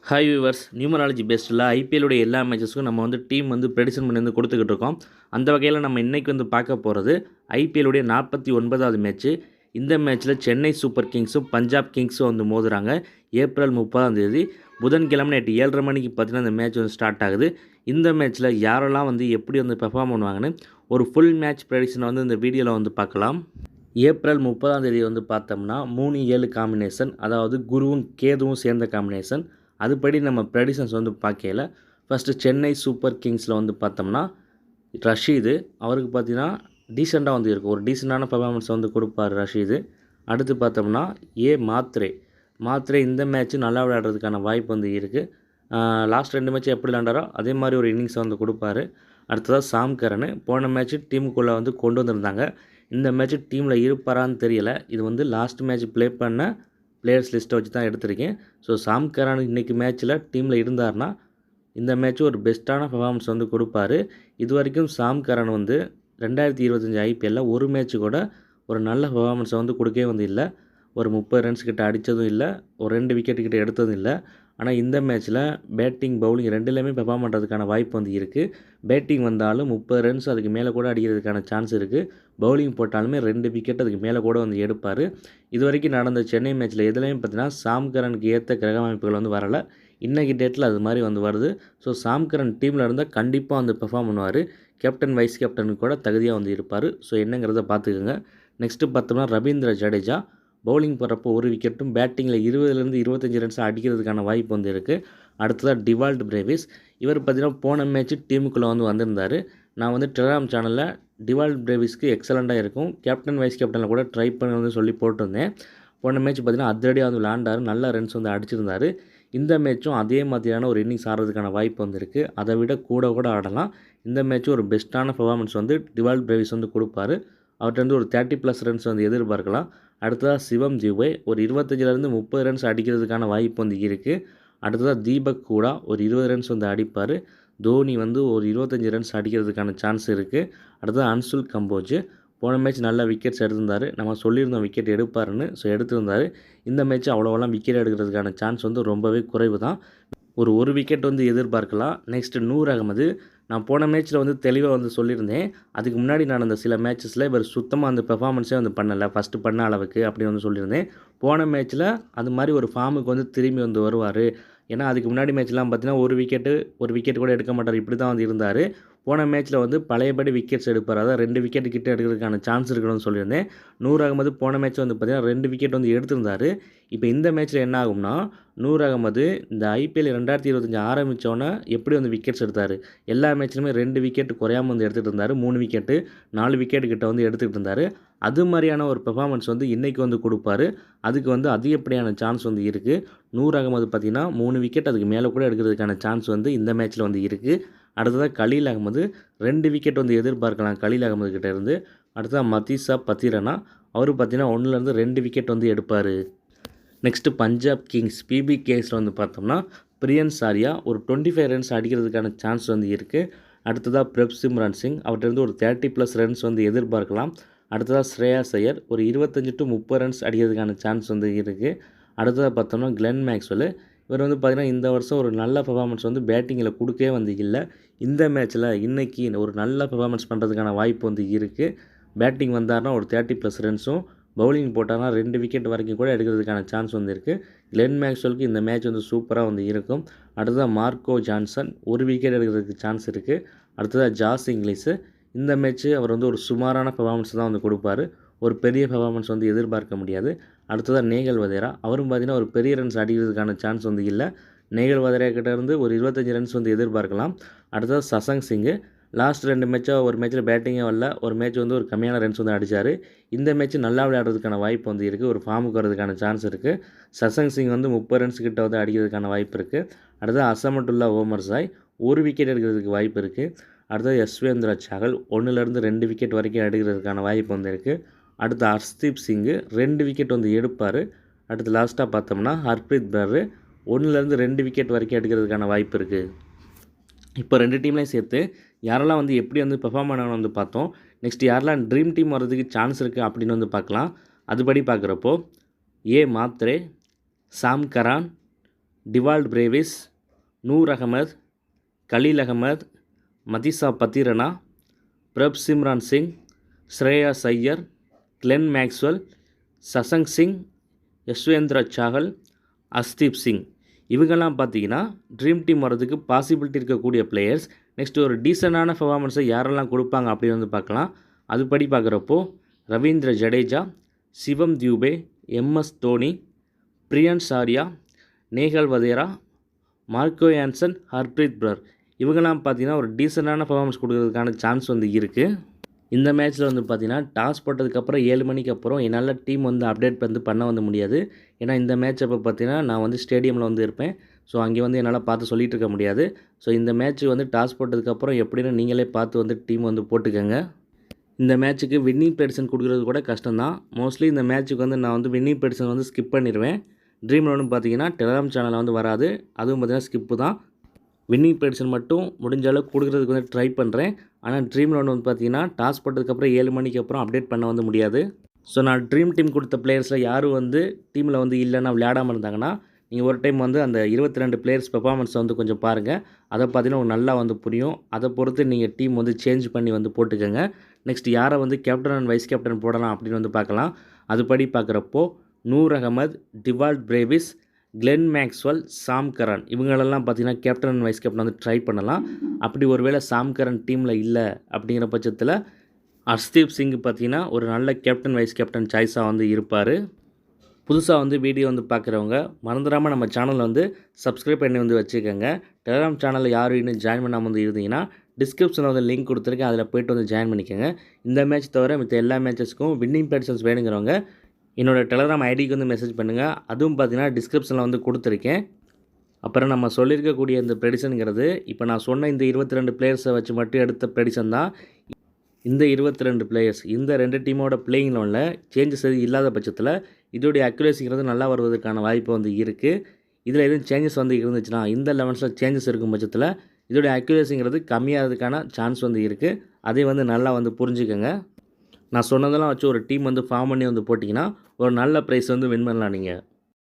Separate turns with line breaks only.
Hi viewers, numerology பேஸ்டில் ஐபிஎல்லுடைய எல்லா மேட்சஸ்க்கும் நம்ம team prediction பண்ணி கொடுத்துக்கிட்டு இருக்கோம். அந்த வகையில் நம்ம இன்றைக்கி பார்க்க போகிறது ஐபிஎல்லுடைய 49வது மேட்ச்சு. இந்த மேட்ச்சில் சென்னை சூப்பர் கிங்ஸும் பஞ்சாப் கிங்ஸும் மோதுறாங்க. ஏப்ரல் 30 புதன்கிழமை நைட்டு 7:30 மணிக்கு பார்த்தீங்கன்னா இந்த மேட்ச் ஸ்டார்ட் ஆகுது. இந்த மேட்ச்சில் யாரெல்லாம் எப்படி பெர்ஃபார்ம் பண்ணுவாங்கன்னு ஒரு ஃபுல் மேட்ச் ப்ரெடிக்ஷனை இந்த வீடியோவில் பார்க்கலாம். ஏப்ரல் 30 பார்த்தோம்னா 3-7 காம்பினேஷன், அதாவது குருவும் கேதுவும் சேர்ந்த காம்பினேஷன். அதுபடி நம்ம ப்ரெடிக்ஷன்ஸ் பார்க்கல. ஃபஸ்ட்டு சென்னை சூப்பர் கிங்ஸில் பார்த்தோம்னா ரஷீது, அவருக்கு பார்த்தீங்கன்னா டீசெண்டாக இருக்கும், ஒரு டீசெண்டான பெர்ஃபார்மன்ஸ் கொடுப்பார் ரஷீது. அடுத்து பார்த்தோம்னா மாத்ரே இந்த மேட்ச்சு நல்லா விளையாடுறதுக்கான வாய்ப்பு இருக்குது. லாஸ்ட் 2 மேட்ச் எப்படி விளையாண்டாரோ அதே மாதிரி ஒரு இன்னிங்ஸை கொடுப்பார். அடுத்ததாக சாம் கரன், போன மேட்ச்சு டீமுக்குள்ளே கொண்டு வந்திருந்தாங்க. இந்த மேட்ச்சு டீமில் இருப்பாரான்னு தெரியலை. இது லாஸ்ட் மேட்ச் ப்ளே பண்ண பிளேயர்ஸ் லிஸ்ட்டை வச்சு தான் எடுத்திருக்கேன். ஸோ சாம் கரான் இன்றைக்கி மேட்ச்சில் டீமில் இருந்தார்னா இந்த மேட்ச்சு ஒரு பெஸ்ட்டான பெர்ஃபார்மன்ஸ் கொடுப்பார். இது வரைக்கும் சாம் கரான் 2025 ஐபிஎல்லில் ஒரு மேட்ச்சு கூட ஒரு நல்ல பெர்ஃபார்மன்ஸை கொடுக்கவே இல்லை. ஒரு 30 ரன்ஸ் கிட்ட அடித்ததும் இல்லை, ஒரு 2 விக்கெட் கிட்ட எடுத்ததும் இல்லை. ஆனால் இந்த மேட்ச்சில் பேட்டிங் பவுலிங் ரெண்டுலேயுமே பெர்ஃபார்ம் பண்ணுறதுக்கான வாய்ப்பு இருக்குது. பேட்டிங் வந்தாலும் 30 ரன்ஸ் அதுக்கு மேலே கூட அடிக்கிறதுக்கான சான்ஸ் இருக்குது. பவுலிங் போட்டாலுமே 2 விக்கெட் அதுக்கு மேலே கூட எடுப்பார். இது வரைக்கும் நடந்த சென்னை மேட்ச்சில் எதுலேயுமே பார்த்தீங்கன்னா சாம் கரனுக்கு ஏற்ற கிரக அமைப்புகள் வரலை. இன்றைக்கி டேட்டில் அது மாதிரி வருது. ஸோ சாம் கரன் டீமில் இருந்தால் கண்டிப்பாக பெர்ஃபார்ம் பண்ணுவார். கேப்டன் வைஸ் கேப்டனுக்கு கூட தகுதியாக இருப்பார். ஸோ என்னங்கிறத பார்த்துக்கோங்க. நெக்ஸ்ட்டு பார்த்தோம்னா ரவீந்திர ஜடேஜா பவுலிங் போடுறப்போ ஒரு விக்கெட்டும், பேட்டிங்கில் 20லேருந்து 25 ரன்ஸ் அடிக்கிறதுக்கான வாய்ப்பு இருக்குது. அடுத்ததாக டிவால்ட் பிரேவிஸ், இவர் பார்த்தீங்கன்னா போன மேட்ச்சு டீமுக்குள்ளே வந்திருந்தார். நான் டெலிகிராம் சேனலில் டிவால்ட் பிரேவிஸ்க்கு எக்ஸலண்ட்டாக இருக்கும், கேப்டன் வைஸ் கேப்டனில் கூட ட்ரை பண்ணி சொல்லி போட்டிருந்தேன். போன மேட்ச் பார்த்தீங்கன்னா அதிரடியாக விளையாண்டார், நல்ல ரன்ஸ் அடிச்சிருந்தார். இந்த மேட்சும் அதே மாதிரியான ஒரு இன்னிங்ஸ் ஆடுறதுக்கான வாய்ப்பு இருக்குது. அதை விட கூட ஆடலாம். இந்த மேட்ச்சும் ஒரு பெஸ்ட்டான பெர்ஃபார்மன்ஸ் டிவால்ட் பிரேவிஸ் கொடுப்பார். அவர்கிட்ட ஒரு 30+ ரன்ஸ் எதிர்பார்க்கலாம். அடுத்ததாக சிவம் ஜிவே ஒரு 25லேருந்து 30 ரன்ஸ் அடிக்கிறதுக்கான வாய்ப்பு இருக்குது. அடுத்ததாக தீபக் கூட ஒரு 20 ரன்ஸ் அடிப்பார். தோனி ஒரு 25 ரன்ஸ் அடிக்கிறதுக்கான சான்ஸ் இருக்குது. அடுத்ததாக அன்சுல் கம்போஜ் போன மேட்ச் நல்ல விக்கெட்ஸ் எடுத்திருந்தார். நம்ம சொல்லியிருந்தோம் விக்கெட் எடுப்பாருன்னு. ஸோ எடுத்திருந்தார். இந்த மேட்ச் அவ்வளோவெல்லாம் விக்கெட் எடுக்கிறதுக்கான சான்ஸ் ரொம்பவே குறைவு தான். ஒரு விக்கெட் எதிர்பார்க்கலாம். நெக்ஸ்ட்டு நூர் அகமது, நான் போன மேட்ச்சில் தெளிவாக சொல்லியிருந்தேன். அதுக்கு முன்னாடி நடந்த சில மேட்சஸில் இவர் சுத்தமாக பெர்ஃபார்மன்ஸே பண்ணலை, ஃபஸ்ட்டு பண்ண அளவுக்கு அப்படின்னு சொல்லியிருந்தேன். போன மேட்ச்சில் அது மாதிரி ஒரு ஃபார்முக்கு திரும்பி வருவார். ஏன்னா அதுக்கு முன்னாடி மேட்ச்லாம் பார்த்தீங்கன்னா ஒரு விக்கெட் கூட எடுக்க மாட்டார், இப்படி தான் இருந்தார். போன மேட்ச்சில் பழையபடி விக்கெட்ஸ் எடுப்பார், அதாவது 2 விக்கெட் கிட்ட எடுக்கிறதுக்கான சான்ஸ் இருக்குன்னு சொல்லியிருந்தேன். நூர் அகமது போன மேட்ச் பார்த்தீங்கன்னா 2 விக்கெட் எடுத்திருந்தார். இப்போ இந்த மேட்ச்சில் என்ன ஆகும்னா, நூர் அகமது இந்த ஐபிஎல் 2025 ஆரம்பித்தோன்னே எப்படி விக்கெட்ஸ் எடுத்தார், எல்லா மேட்ச்லையுமே 2 விக்கெட் குறையாமல் எடுத்துகிட்டு இருந்தார். 3 விக்கெட்டு 4 விக்கெட் கிட்ட எடுத்துகிட்டு இருந்தார். அது மாதிரியான ஒரு பெர்ஃபார்மன்ஸ் இன்றைக்கி கொடுப்பார். அதுக்கு அதிகப்படியான சான்ஸ் இருக்குது. நூர் அகமது பார்த்திங்கன்னா 3 விக்கெட் அதுக்கு மேலே கூட எடுக்கிறதுக்கான சான்ஸ் இந்த மேட்ச்சில் இருக்குது. அடுத்ததாக கலீல் அகமது 2 விக்கெட் எதிர்பார்க்கலாம் கலீல் அகமது கிட்டே இருந்து. அடுத்ததாக மதீஷா பத்திரனா, அவர் பார்த்திங்கன்னா 1லேருந்து 2 விக்கெட் எடுப்பார். நெக்ஸ்ட்டு பஞ்சாப் கிங்ஸ் பிபிகேஸில் பார்த்தோம்னா பிரியன்ஸ் ஆர்யா ஒரு 25 ரன்ஸ் அடிக்கிறதுக்கான சான்ஸ் இருக்குது. அடுத்ததாக பிரப் சிம்ரன் சிங், அவர்கிட்ட ஒரு 30+ ரன்ஸ் எதிர்பார்க்கலாம். அடுத்ததாக ஸ்ரேயாஸ் ஐயர் ஒரு 25 to 30 ரன்ஸ் அடிக்கிறதுக்கான சான்ஸ் இருக்குது. அடுத்ததாக பார்த்தோம்னா கிளென் மேக்ஸ்வெல், இவர் பார்த்திங்கன்னா இந்த வருஷம் ஒரு நல்ல பெர்ஃபார்மன்ஸ் பேட்டிங்கில் கொடுக்கவே இல்லை. இந்த மேட்ச்சில் இன்றைக்கி ஒரு நல்ல பெர்ஃபார்மன்ஸ் பண்ணுறதுக்கான வாய்ப்பு இருக்குது. பேட்டிங் வந்தார்னா ஒரு 30+ ரன்ஸும், பவுலிங் போட்டார்னா 2 விக்கெட் வரைக்கும் கூட எடுக்கிறதுக்கான சான்ஸ் இருக்குது. கிளென் மேக்ஸ்வெலுக்கு இந்த மேட்ச் சூப்பராக இருக்கும். அடுத்ததாக மார்க்கோ ஜான்சன் ஒரு விக்கெட் எடுக்கிறதுக்கு சான்ஸ் இருக்குது. அடுத்ததாக ஜாஸ் இங்கிலீஷு, இந்த மேட்ச்சு அவர் ஒரு சுமாரான பெர்ஃபார்மன்ஸ் தான் கொடுப்பார், ஒரு பெரிய பெர்ஃபார்மன்ஸ் எதிர்பார்க்க முடியாது. அடுத்ததாக நேகல் வதேரா, அவரும் பார்த்திங்கன்னா ஒரு பெரிய ரன்ஸ் அடிக்கிறதுக்கான சான்ஸ் இல்லை. நேகல் வதேரா கிட்ட இருந்து ஒரு 25 ரன்ஸ் எதிர்பார்க்கலாம். அடுத்ததாக சசங் சிங்கு, லாஸ்ட் 2 மேட்சாக ஒரு மேட்ச்சில் பேட்டிங்கே வரல, ஒரு மேட்ச் ஒரு கம்மியான ரன்ஸ் அடித்தார். இந்த மேட்ச் நல்லா விளையாடுறதுக்கான வாய்ப்பு இருக்குது, ஒரு ஃபார்முக்கு வரதுக்கான சான்ஸ் இருக்குது. சசங் சிங் 30 ரன்ஸ் கிட்ட அடிக்கிறதுக்கான வாய்ப்பு இருக்குது. அடுத்தது அசமட்டுல்லா ஓமர் சாய் ஒரு விக்கெட் எடுக்கிறதுக்கு வாய்ப்பு இருக்குது. அடுத்தது யஸ்வேந்திர சஹல் 1லேருந்து 2 விக்கெட் வரைக்கும் எடுக்கிறதுக்கான வாய்ப்பு இருக்குது. அடுத்து ஹர்ஷ்தீப் சிங்கு 2 விக்கெட் எடுப்பார். அடுத்து லாஸ்ட்டாக பார்த்தோம்னா ஹர்ப்ரீத் பிரர் 1லேருந்து 2 விக்கெட் வரைக்கும் எடுக்கிறதுக்கான வாய்ப்பு இருக்குது. இப்போ 2 டீம்லையும் சேர்த்து யாரெல்லாம் எப்படி பெர்ஃபார்ம் பண்ணணும்னு பார்த்தோம். நெக்ஸ்ட் யாரெல்லாம் ட்ரீம் டீம் வர்றதுக்கு சான்ஸ் இருக்குது அப்படின்னு பார்க்கலாம். அதுபடி பார்க்குறப்போ Mhatre, Sam Curran, Dewald Brevis, Noor Ahmad, Khaleel Ahmed, Matheesha Pathirana, Prabhsimran Singh, Shreyas Iyer, Glenn Maxwell, Shashank Singh, Yuzvendra Chahal, Arshdeep Singh. இவங்கெல்லாம் பார்த்தீங்கன்னா ட்ரீம் டீம் வரதுக்கு பாசிபிலிட்டி இருக்கக்கூடிய பிளேயர்ஸ். நெக்ஸ்ட் ஒரு டீசெண்டான பெர்ஃபார்மன்ஸை யாரெல்லாம் கொடுப்பாங்க அப்படின்னு வந்து பார்க்கலாம். அதுபடி பார்க்குறப்போ ரவீந்திர ஜடேஜா, சிவம் தியூபே, MS Dhoni, Priyansh Arya, Nehal Vadra, Marco Jansen, Harpreet Brar இவங்கெல்லாம் பார்த்தீங்கன்னா ஒரு டீசெண்டான பெர்ஃபார்மன்ஸ் கொடுக்கறதுக்கான சான்ஸ் வந்து இருக்குது. இந்த மேட்ச்சில் வந்து பார்த்தீங்கன்னா டாஸ் போட்டதுக்கப்புறம் 7 மணிக்கு அப்புறம் என்னால் டீம் வந்து அப்டேட் வந்து பண்ண வந்து முடியாது. ஏன்னா இந்த மேட்ச் அப்போ பார்த்தீங்கன்னா நான் வந்து ஸ்டேடியமில் வந்து இருப்பேன். ஸோ அங்கே வந்து என்னால் பார்த்து சொல்லிகிட்டு இருக்க முடியாது. ஸோ இந்த மேட்ச் வந்து டாஸ் போட்டதுக்கப்புறம் எப்படின்னு நீங்களே பார்த்து வந்து டீம் வந்து போட்டுக்கோங்க. இந்த மேட்ச்சுக்கு வின்னிங் ப்ரெடிக்ஷன் கொடுக்குறது கூட கஷ்டம்தான். மோஸ்ட்லி இந்த மேட்ச்சுக்கு வந்து நான் வந்து வின்னிங் ப்ரெடிக்ஷன் வந்து ஸ்கிப் பண்ணிடுவேன். ட்ரீம் லெவன் பார்த்தீங்கன்னா டெலிகிராம் சேனலில் வந்து வராது. அதுவும் பார்த்தீங்கன்னா ஸ்கிப்பு தான். வின்னிங் ப்ரெடிக்ஷன் மட்டும் முடிஞ்ச அளவுக்கு கொடுக்குறதுக்கு வந்து ட்ரை பண்ணுறேன். ஆனால் ட்ரீம் லெவன் வந்து பார்த்தீங்கன்னா டாஸ் போட்டதுக்கப்புறம் 7 மணிக்கு அப்புறம் அப்டேட் பண்ண வந்து முடியாது. ஸோ நான் ட்ரீம் டீம் கொடுத்த பிளேயர்ஸில் யாரும் வந்து டீமில் வந்து இல்லைன்னா விளையாடாமல் இருந்தாங்கன்னா நீங்கள் ஒரு டைம் வந்து அந்த 22 பிளேயர்ஸ் பெர்ஃபார்மன்ஸை வந்து கொஞ்சம் பாருங்கள். அதை பார்த்தீங்கன்னா உங்களுக்கு நல்லா வந்து புரியும். அதை பொறுத்து நீங்கள் டீம் வந்து சேஞ்ச் பண்ணி வந்து போட்டுக்கோங்க. நெக்ஸ்ட் யாரை வந்து கேப்டன் அண்ட் வைஸ் கேப்டன் போடலாம் அப்படின்னு வந்து பார்க்கலாம். அதுபடி பார்க்குறப்போ Noor Ahmad, Dewald Brevis, Glenn Maxwell, Sam Curran இவங்களெல்லாம் பார்த்தீங்கன்னா கேப்டன் அண்ட் வைஸ் கேப்டன் வந்து ட்ரை பண்ணலாம். அப்படி ஒருவேளை சாம் கரன் டீமில் இல்லை அப்படிங்கிற பட்சத்தில் அர்ஷ்தீப் சிங் பார்த்தீங்கன்னா ஒரு நல்ல கேப்டன் வைஸ் கேப்டன் சாய்ஸாக வந்து இருப்பார். புதுசாக வந்து வீடியோ வந்து பார்க்குறவங்க மறந்துடாமல் நம்ம சேனலை வந்து சப்ஸ்கிரைப் பண்ணி வந்து வச்சுக்கோங்க. டெலிகிராம் சேனலில் யாரும் இன்னும் ஜாயின் பண்ணாமல் வந்து இருந்தீங்கன்னா டிஸ்கிரிப்ஷனில் வந்து லிங்க் கொடுத்துருக்கேன். அதில் போய்ட்டு வந்து ஜாயின் பண்ணிக்கோங்க. இந்த மேட்ச் தவிர மித்த எல்லா மேட்சஸ்க்கும் வின்னிங் ப்ரெடிக்ஷன்ஸ் வேணுங்கிறவங்க என்னோடய டெலிகிராம் ஐடிக்கு வந்து மெசேஜ் பண்ணுங்கள். அதுவும் பார்த்தீங்கன்னா டிஸ்கிரிப்ஷனில் வந்து கொடுத்துருக்கேன். அப்புறம் நம்ம சொல்லியிருக்கக்கூடிய இந்த ப்ரெடிக்ஷனுங்கிறது இப்போ நான் சொன்ன இந்த 22 பிளேயர்ஸை வச்சு மட்டும் எடுத்த ப்ரெடிக்ஷன் தான். இந்த 22 பிளேயர்ஸ் இந்த 2 டீமோட பிளேயிங் லெவனில் சேஞ்சஸ் எதுவும் இல்லாத பட்சத்தில் இதோடைய அக்யூரேசிங்கிறது நல்லா வருவதற்கான வாய்ப்பு வந்து இருக்குது. இதில் எதுவும் சேஞ்சஸ் வந்து இருந்துச்சுன்னா இந்த லெவன்ஸில் சேஞ்சஸ் இருக்கும் பட்சத்தில் இதோடைய அக்யூரேசிங்கிறது கம்மியாகிறதுக்கான சான்ஸ் வந்து இருக்குது. அதை வந்து நல்லா வந்து புரிஞ்சுக்கோங்க. நான் சொன்னதெல்லாம் வச்சு ஒரு டீம் வந்து ஃபார்ம் பண்ணி வந்து போட்டிங்கன்னா ஒரு நல்ல ப்ரைஸ் வந்து வின் பண்ணலாம் நீங்கள்.